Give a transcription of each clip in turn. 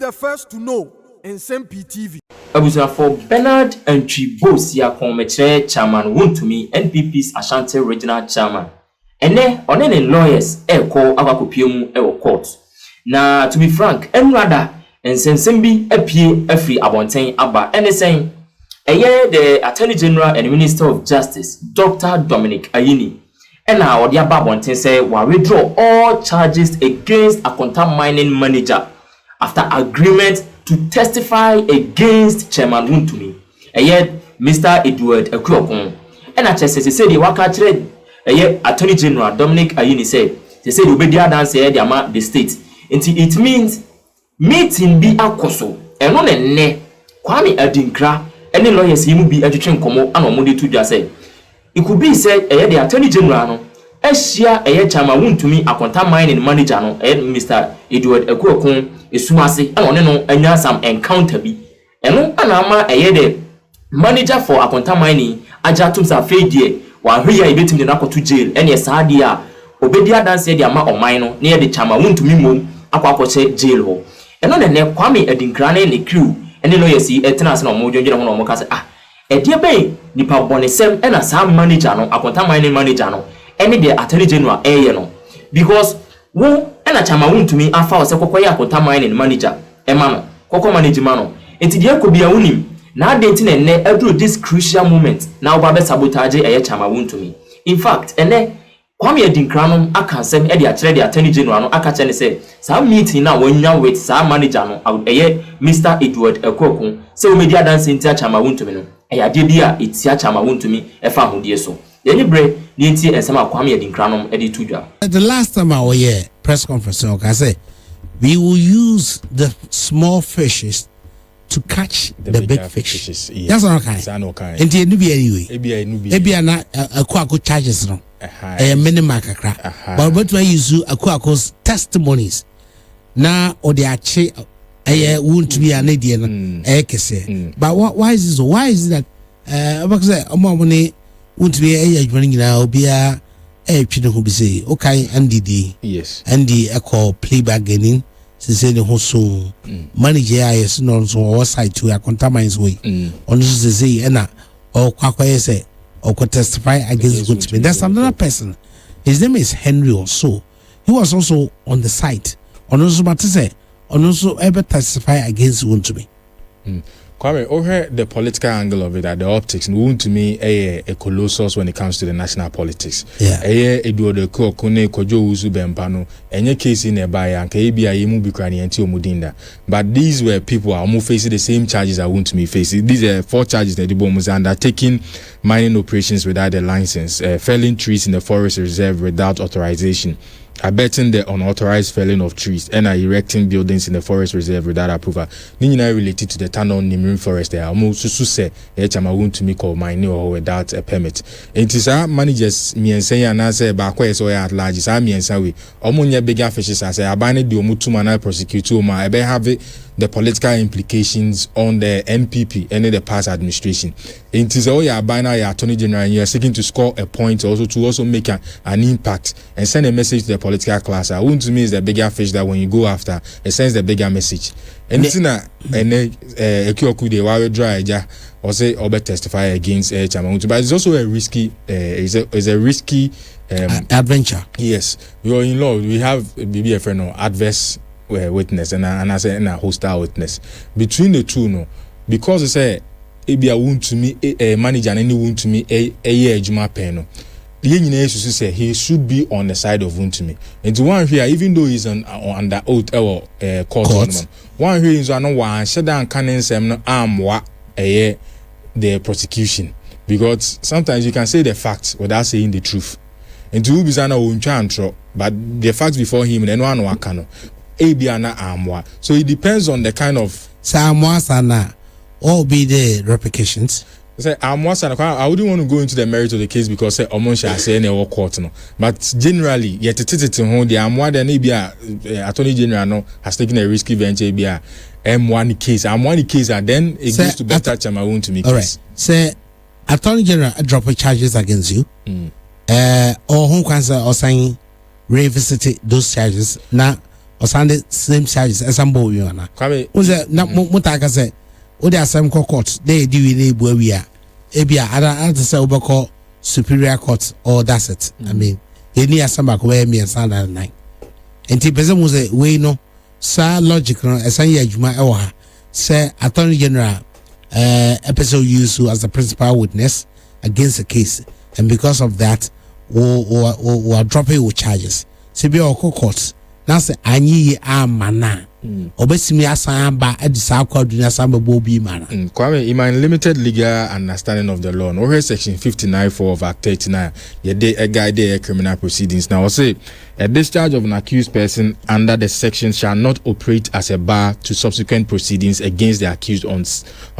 the first to know Nsem-Pii TV. Abusa for Bernard and Chibosi Akonta chairman Wontumi NPP's Ashanti regional chairman. Ene onene lawyers call abakopiemu court. Na to be frank, rather Nsem-Pii apie every abonten aba anything. The Attorney General and Minister of Justice, Dr. Dominic Ayine, and now the abonten say will withdraw all charges against Akonta mining manager after agreement to testify against Chairman Wontumi. Mr. Edward Akuokon. And I just say the waka trade Attorney General Dominic Ayine said they say the media dance the state. It means meeting be akoso. And on ne Kwame Adinkra any lawyers he be education komo and omode to just say. It could be said the Attorney General no Eshia Chairman Wontumi Akonta mining manager no Mr. Edward Akuokon Isuase and on no anya some encounter bi eno anama the manager for Akonta mining ajatum sa fedie wa hwe ya ibetim de nakoto jail ene saade a obedia dance de ama oman no na de Chairman Wontumi mom akwakoche jail ho eno ne Kwame Adinkra ne crew ene lawyers yi etena se na omodwodwere ho na omo ka se edie be nipa bonesem ena sa manager no Akonta mining manager no ene de Attorney General no because wo ena Chairman Wontumi afa o se kokoye Akonta mining manager no koko management no enti de akobia wonim na adenti na ne aduru this crucial moment na oba be sabotage Chairman Wontumi. In fact ene Kwame Adinkra no aka nsem de akere de Attorney General no aka kye ne se sa meeting na wanya with sa manager no Mr. Edward Akuokon se o media dance ntia Chairman Wontumi no ade bia etia Chairman Wontumi efa hodie so yenye bre ni nti ensema Kwame Adinkra no de tudwa. The last time I was here press conference I say we will use the small fishes to catch the big fish. Yeah. That's not okay. And the be anyway. Ebia na akwa charges no. Minimum kakra. But what we use akwa testimonies. Na or the ache won't be an idiot kese. But why is this? Why is it that because omamone won't be running now be a chino who be say okay and yes and the echo playback getting say the whole so manager is not so side to Akonta mines way on this say na or kwakwa say or could testify against Wontumi. That's another person. His name is Henry also. He was also on the site on also but say on also ever testify against Wontumi. Kwame, over the political angle of it, the optics, Wontumi a colossus when it comes to the national politics. Yeah. Edward Akuokon Kojo Uzu Bempano, any case in a buyer, and KBI Yemu Bikrani and Tio Mudinda. But these were people who facing the same charges I Wontumi facing. These are 4 charges that the bomb was undertaking mining operations without a license, felling trees in the forest reserve without authorization, abetting the unauthorized felling of trees, and erecting buildings in the forest reserve without approval. Nina related to the tunnel Nimrin forest there. Almost to say Chairman Wontumi call mining or without a permit. It is our managers me and say and answer back where so at large is me and say omunya bigger fishes as I abandoned the Omutuma prosecute my have the political implications on the NPP and the past administration. It is all your binary Attorney General and you are seeking to score a point also to also make an impact and send a message to the political class. I want to me is the bigger fish that when you go after it sends the bigger message. And it's not Akuokon de wa dry or say or testify against Chairman Wontumi. But it's also a risky is a risky adventure. Yes. We are in law. We have BBF no adverse witness and I say a hostile witness between the two no because they say ebia Wontumi a manager and any Wontumi a year juma pen no say he should be on the side of Wontumi and one here even though he's under oath or court one here is no one shut down canon sem no amwa the prosecution because sometimes you can say the facts without saying the truth and to be sana won't but the facts before him and one wakano Abiana Amwa. So it depends on the kind of Samwa Sana. What will be the repercussions? Say Amwa Sana. I wouldn't want to go into the merit of the case because say Omonsha say any court no. But generally, yet the Amwa then Abia Attorney General no has taken a risky venture Abia M1 case. M1 case and then it goes to better Chairman Wontumi case. All right. Say Attorney General drop charges against you. Or who can say or saying revisit those charges now. or Sunday same charges as some boy. Was it not Mutaka say, what are some court? They do in where we are. Ebia, I don't say over superior court, or that's it. I mean, you need some back where me and Sunday night. And the person was a way no, sir, logical, as I hear my oha, say, Attorney General, episode used as the principal witness against the case, and because of that, or dropping with charges. Sibia or courts. Now say anyi amana. Obesimi asamba at the South Carolina Samba Bobi mana. Kwame, in my limited legal understanding of the law, no section 59(4) of Act 39, a guide a criminal proceedings. Now I say a discharge of an accused person under the section shall not operate as a bar to subsequent proceedings against the accused on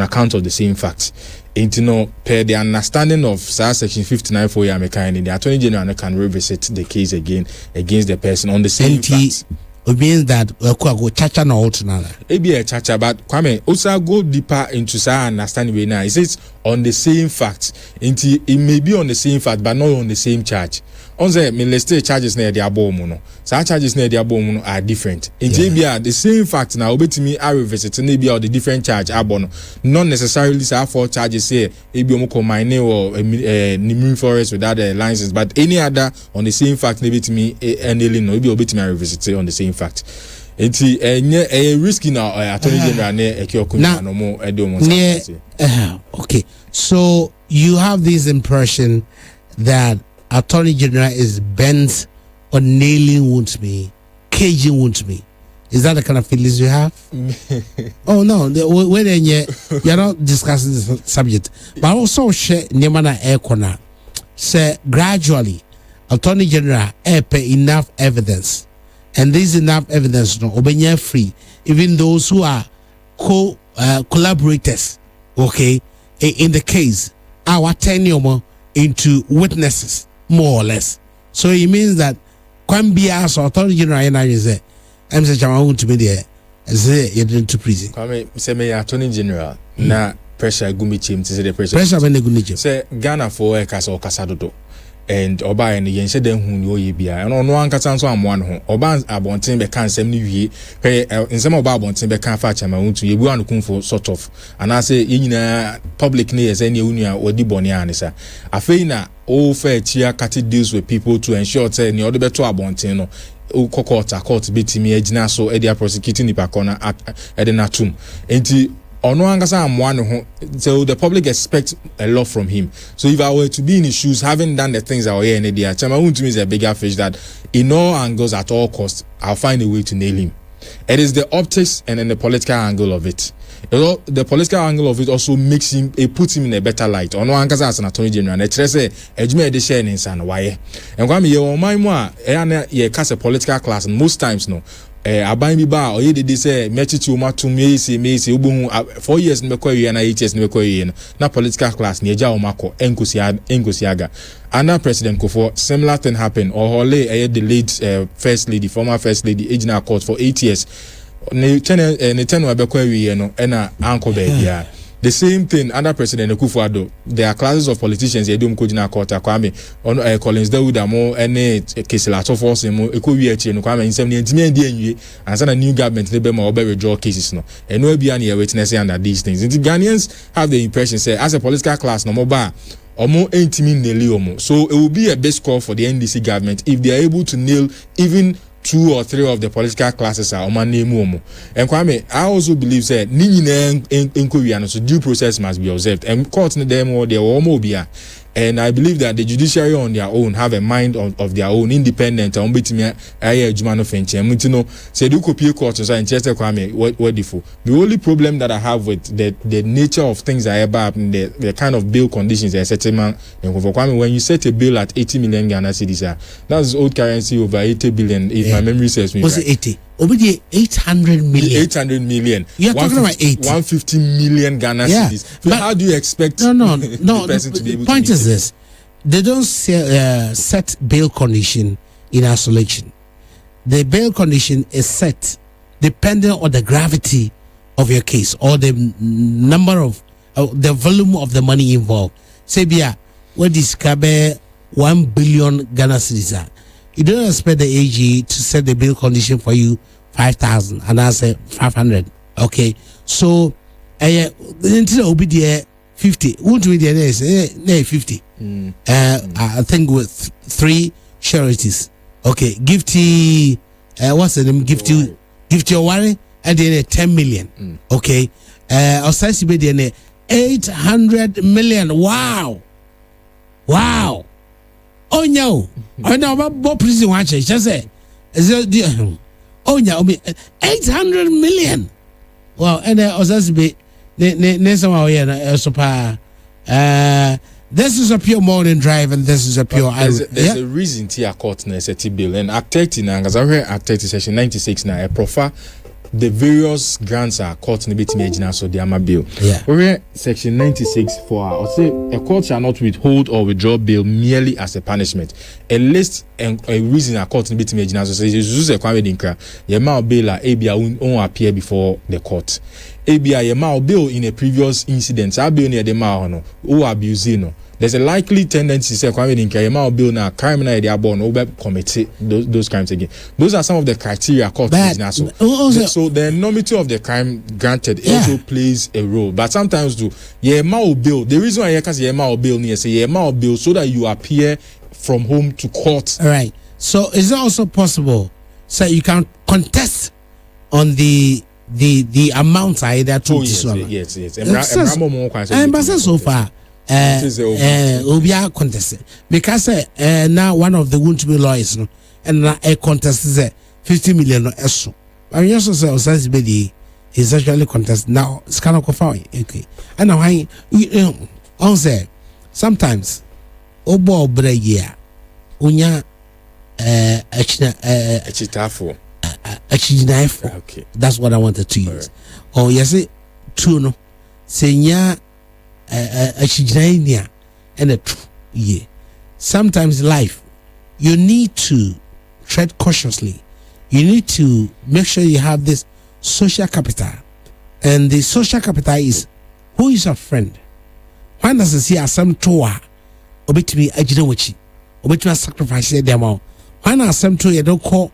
account of the same facts. Per the understanding of section 59(4) the Attorney General can revisit the case again against the person on the same facts. It means that go chacha no altogether. It be a chacha, but Kwame also go deeper into sa understanding way now. It says on the same facts. It may be on the same fact, but not on the same charge. On the molested charges near the abomuno. Some charges near the abomuno are different. In JBR, the same fact now obey me I revisit maybe or the different charge abono. Not necessarily say 4 charges here, Ebiomoko mine or Nimu forest without a license, but any other on the same fact maybe to me and no be obey me I revisit on the same fact. It's a risky now Attorney General near Ekyoku no more okay. So you have this impression that Attorney General is bent on nailing Wontumi, caging Wontumi. Is that the kind of feelings you have? Oh no, when you're not discussing this subject, but also share Nemana Air Corner. Say gradually, Attorney General pay enough evidence, and this enough evidence no obenya free. Even those who are collaborators, okay, in the case, our tenure into witnesses. More or less. So it means that Kwambia's Attorney General is there. I'm saying I want to be there. Say you're into prison. Kwame say me Attorney General na pressure gumi chim to say the pressure. Pressure when they gumi chim. Say Ghana for kasa o kasa dodo. And oba en yen se den hu ni oye bia. No no ankasa nso amoa no ho. Oba abonten be kan nsem ni wie. Nsem oba abonten be kan fa chama huntu ye bu anukunfo sort of. And I say ye nyina public ne ye say ne unu a odi bone anisa. Afei na all fair chia kati deals with people to ensure say ni odo beto abonten no court betimi agina so e dia prosecuting ni pakona at the natum enti ono angasa amwa no ho. So the public expect a lot from him. So if I were to be in his shoes, having done the things I were here in the day, Chama Wontumi is a bigger fish that in all angles at all costs I'll find a way to nail him. It is the optics and then the political angle of it. The political angle of it also makes him, it puts him in a better light. Ono ankasa as an Attorney General, and say ejuma de share nsan why. And kwame ye o man mo a ye cast a political class, and most times no aban bi ba o ye de say mechichi o matum me obohu 4 years no mekwa wie na 8 years no mekwa wie no na political class na eja o mako enkosiaga. Under President Kofo, similar thing happened. Or Hole delayed former first lady ejina court for 8 years. The same thing under President Akufo-Addo. There are classes of politicians yedum kojina court Kwame on Collins Dawudamo ene Keselato force mo ekowi echi no Kwame nsem ne ntimi andi enwie ansa na new government ne be ma obe withdraw cases no eno bia na witness under these things. The Ghanaians have the impression say as a political class no moba omo entimi neli omo. So it will be a best call for the NDC government if they are able to nail even 2 or 3 of the political classes are omanemu. And Kwame, I also believe that so due process must be observed. And courts them or their omobia. And I believe that the judiciary on their own have a mind of their own, independent. The only problem that I have with the nature of things I ever happen, the kind of bail conditions I set man. When you set a bill at 80 million Ghana cedis, that's old currency over 80 billion. If my memory serves me. Was it 80? Over the 800 million. 800 million. You're talking about 8. 150 million Ghana cedis. So how do you expect the person to be able to point is this. They don't set bail condition in isolation. The bail condition is set depending on the gravity of your case or the number of the volume of the money involved. Say, what is 1 billion Ghana cedis? You don't expect the AG to set the bail condition for you 5,000 and I say 500. Okay, so until obi there 50. Won't we there is 50. I think with 3 charities. Okay, Gifty. What's the name? Gifty Owari, and then 10 million. Okay, Osasi be there 800 million. Wow. Oh no, about prison watch. Just say, oh no, 800 million. Well, and Osasi be this is a pure morning drive and this is a pure there's a reason to court na set bill and Act 30 na ngaza we Act 30 section 96 na a proffer the various grants are court na betimi agina so the ama bill we section 96 for or say a court shall not withhold or withdraw bail merely as a punishment a list and a reason a court na betimi agina so say use a kwame dinkra ye ma bail a bia won appear before the court ABI yema bill in a previous incident I bill near the ma who abuse no there's a likely tendency say kwame dinka yema bill na crime na dey born over commit those crimes again. Those are some of the criteria court is now so the enormity of the crime granted also plays a role, but sometimes do yema bill the reason why yema bill near say yema bill so that you appear from home to court. All right, so is it also possible so you can contest on the amount I that to yes. And so far Obia contest because now one of the Wontumi lawyers no and a contest is 50 million eso. I mean also say Osasibedi is actually contest now it's kind of okay. And now I on say sometimes obo obre year unya achitafo okay. That's what I wanted to use. Right. Oh, yes, true no. Senya a and a true yeah. Sometimes life you need to tread cautiously. You need to make sure you have this social capital, and the social capital is who is your friend. When does it see as some toa obetimi agina wachi obetimi sacrifice them all. When are some toa you don't call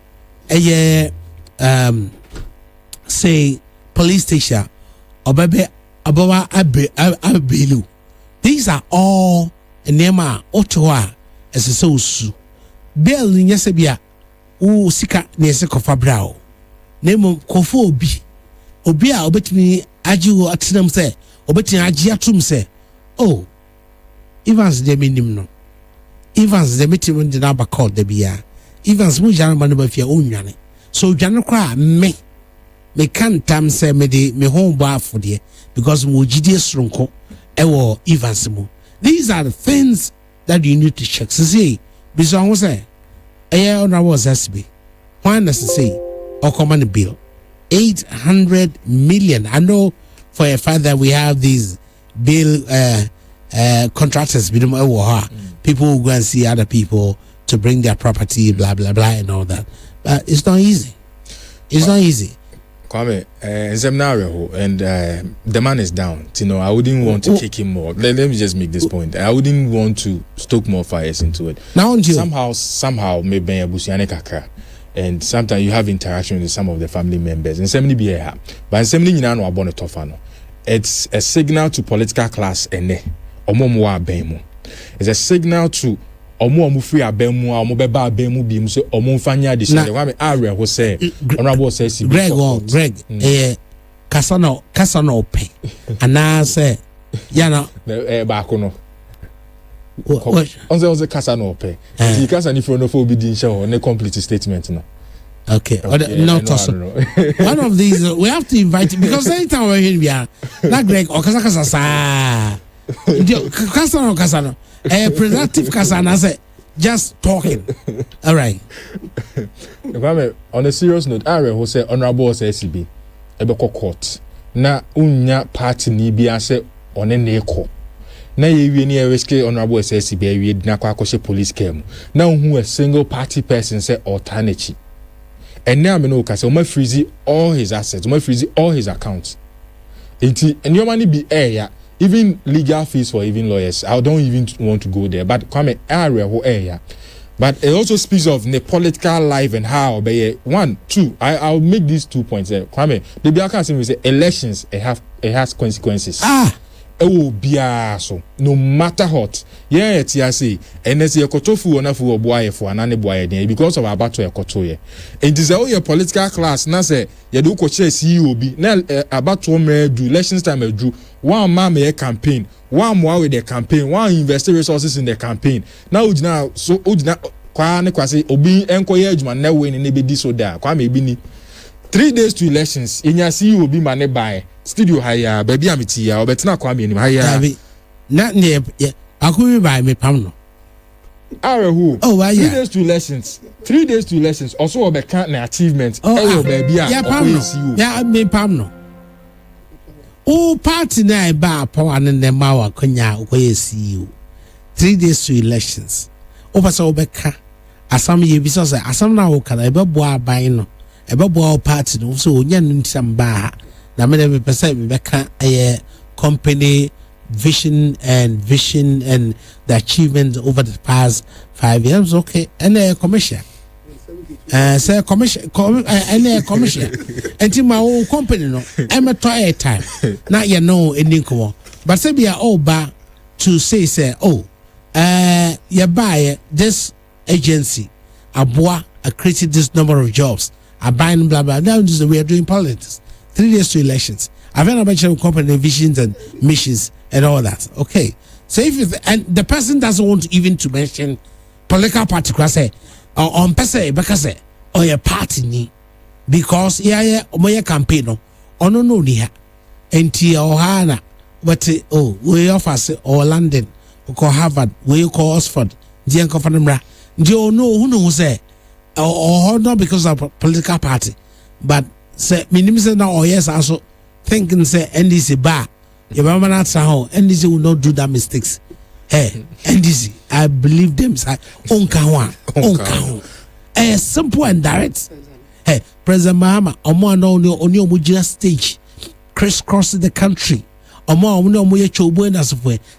say police station or baby abawa abelu. These are all nema otoa as a so bail in yesebia u sika nese kofa brao nemo kofo obi a obetimi ajiwo atinam say obetimi agi atum say oh Evans de minim no Evans de mitim de na ba call de bia Evans mu jana ma no ba fia onwane so dwane kwa me can't tam say me home bar for there because mo gidie sronko ewo Evans mu. These are the things that you need to check. So say biso ho say on was SB when does say or common bill 800 million. I know for a fact that we have these bill contractors people who go and see other people to bring their property blah blah blah and all that, but it's not easy. It's not easy. Kwame, and the man is down. You know, I wouldn't want to kick him more. Let me just make this point. I wouldn't want to stoke more fires into it. Now, somehow, maybe and sometimes you have interaction with some of the family members. Nsem-Pii but Nsem-Pii no abon tofano. It's a signal to political class ene. It's a signal to omo free abemu omo beba abemu bi mu so omo mfanya de share wa me area ho say honorable say Greg kasa no open ana say ya na ba ko no on kasa no open the kasa ni for no for bi din share ne complete statement no okay. No toss one of these we have to invite because anytime we're here we are like Greg or kasa sa kasa no productive kasana say just talking. All right. On a serious note, I who say honorable SCB ebeko court na unya party ni bia say one neko na yewie ni eweske honorable SCB ewie na kwa akoshe police came na who a single party person say alternative and now me no ka say o ma freeze all his assets, o ma freeze all his accounts enti and your money be air even legal fees for even lawyers. I don't even want to go there. But come area who area But it also speaks of the political life and how. But 1, 2. I'll make these 2 points. Kwame, the Biaka say elections it has consequences. It will be so no matter what. Yeah, TRC. And as you kotofu ona fu oboaye for anane boaye den because of about to kotoye. It is all your political class. Na say you do ko che CEO bi na about to do elections time do one man me campaign. One more with the campaign, one invest resources in the campaign. Now so kwa ne kwase obi enkoye adwuma na we ne be di so da kwa me bi ni 3 days to elections enya CEO bi mane buy studio haya baby amiti ya obetina kwa me ni haya na ne akumi buy me pam no who? Oh, why 3 days to elections. 3 days to elections also obeka na achievement baby CEO ya me pam no o party na ba power ne ma wa konya okoye CEO 3 days to elections opasa obeka asam ye bi so say asam na wo kala ebebo aban no ebebo party no so onya ntsam ba na me be pesa me beka company vision and the achievements over the past 5 years. Okay, and a commercial say commercial and my own company no I'm a try time not you know in but say we are all back to say you buy this agency aboa created this number of jobs buying blah blah. Now this is we are doing politics 3 days to elections. I've had a bunch of company visions and missions and all that. Okay, so if and the person doesn't want even to mention political party say or on person because or your party ni because my campaign no no niha enti ohana but we offer say or London or Harvard we call Oxford dia ko fanamra ndio no who know say or not because of political party but say minimum say now or yes also thinking say NDC bar your mama not how NDC will not do that mistakes. Hey, NDC, I believe them say onka simple and direct. Hey, President Mahama omo no oni omo stage crisscrossing the country.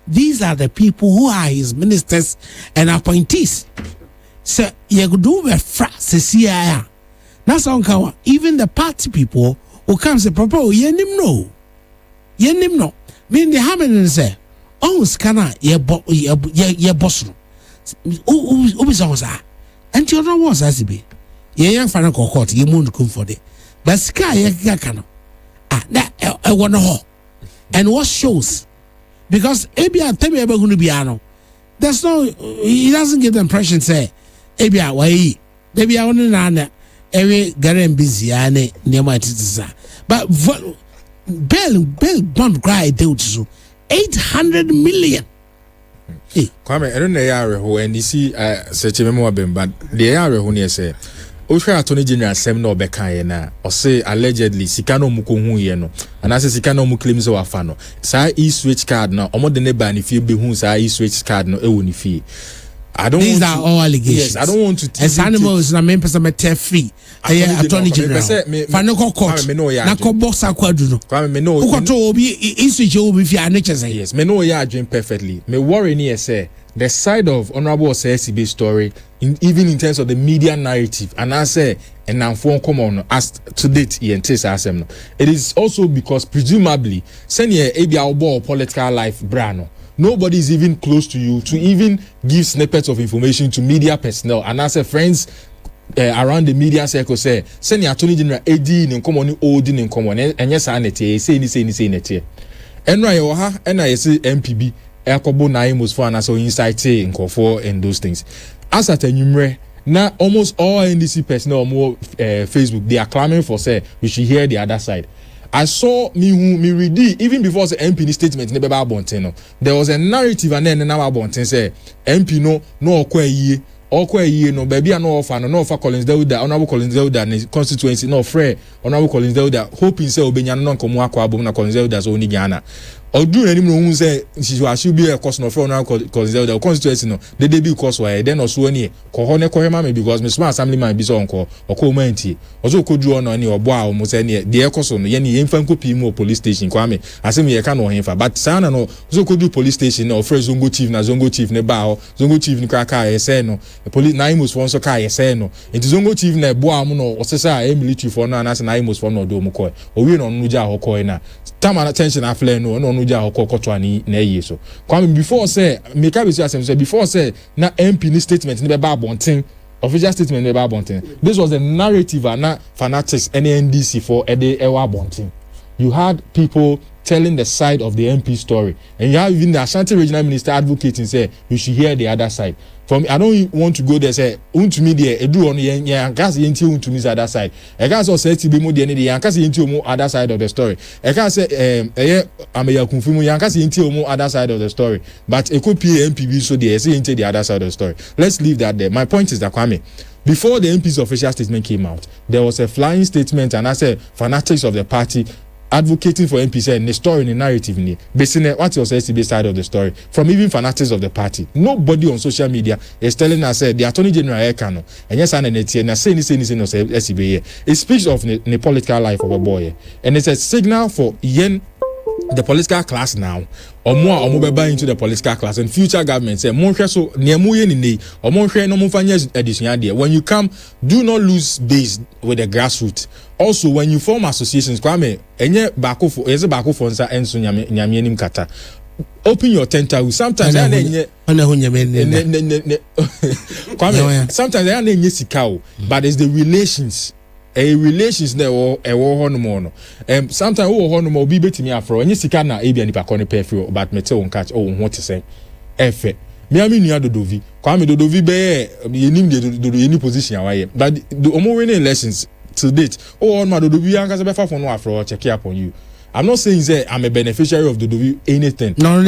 These are the people who are his ministers and appointees. So you could do a phrase here. That's on even the party people who come say propose yenim no mean the hamen say scanner ye boss no who and you know what as be ye young fan court ye moon come for the but sky ye no that I want to and what shows because ebia tell ever going to be ano there's no he doesn't give the impression say ebia why maybe I want to every garden busy ane nema titisa but Bell bond cry dealt so 800 million. Kwame, I don't know who and you see such a memo but the area who near say Osha Attorney General Sem no beka na or say allegedly Sikano Mukunhu yeno and as Sikano Muklims or Fano sa e-switch card now or more than a ban if you be who sa e-switch card no ewunifi. These are all allegations. Yes, I don't want to. As animals, na main person met free. Attorney General. Fanoko court. Nako bossa kwaduno. Me no. Ukoto obi issue obi fi anature say. Yes, me know you are doing perfectly. Me worry ni say the side of Honorable CSB story, even in terms of the media narrative, and I say and now phone come on as to date it is also because presumably senior ABA political life brano. Nobody is even close to you to even give snippets of information to media personnel and as a friends around the media circle say send your Attorney General AD in common old in common and yes anete say nete and I say MPB Ekobo Naimos for and so insight in for and those things as at a numere now almost all NDC personnel more Facebook they are clamoring for say we should hear the other side. I saw me read even before the MP statement never Bonteno. There was a narrative and then now Bonten say MP no okwe no baby no offer Collins Deuda Honorable Collins Deuda constituency no free Honorable Collins Deuda hoping say obenya no komo akwa abom na Collins Deuda so ni Ghana. or do any no say she should be a cost no for now because the constituency no they be cost why then also any kohone kohema me because me small assembly man be so onko or ko manti also ko do on any obo a mo say ne de cost no ye ne yemfa nko pi mu police station kwa me asem ye ka no henfa but sana no so ko do police station no fresh zongo chief ne ba o zongo chief ni ka ye say no police na imus for so ka ye say no enti zongo chief na bo am no o se say military for no anase na imus for no do mu ko o wi no no ja ho ko na time and attention afle no ja ho ko to ani na ye so kwa before say make be say before say na MP ni statement ni be ba bonten official statement ni be ba bonten this was the narrative and na fanatics NDC for ewa bonten. You had people telling the side of the MP story, and you have even the Ashanti regional minister advocating say you should hear the other side. From I don't want to go there say Wontumi there edu on yan gas yenti Wontumi's other side. E gas o say tibe mo there ni yan gas yenti omo other side of the story. E gas say ameya kunfimu yan gas yenti omo other side of the story. But e ko MPB so there say yenti the other side of the story. Let's leave that there. My point is that Kwame, before the MP's official statement came out, there was a flying statement and I said fanatics of the party advocating for MP said in the story, in the narrative, basically what you say is the side of the story from even fanatics of the party. Nobody on social media is telling us the Attorney General Ekano and yes, and it speaks of the political life of a boy, and it's a signal for yen the political class now or more beba into the political class and future government say monhwe so neamuye ni or monhwe no monfanya addition there. When you come, do not lose base with the grassroots. Also when you form associations kwame enye bako for eze bako for nsa enso nyame nim kata, open your tentacle sometimes enye kwame sometimes enye sikao but it's the relations relations na hono no sometimes wo hono mo bi betimi afro enye sika na ebia nipa ko ne perfect but me te won catch ho te sen efe me ami nua dodovi kwa me dodovi be yenim de dodo any position awaye but the omo winning elections to date on my dodovi anka se be fa for no afro check up on you. I'm not saying say I'm a beneficiary of dodovi anything. No,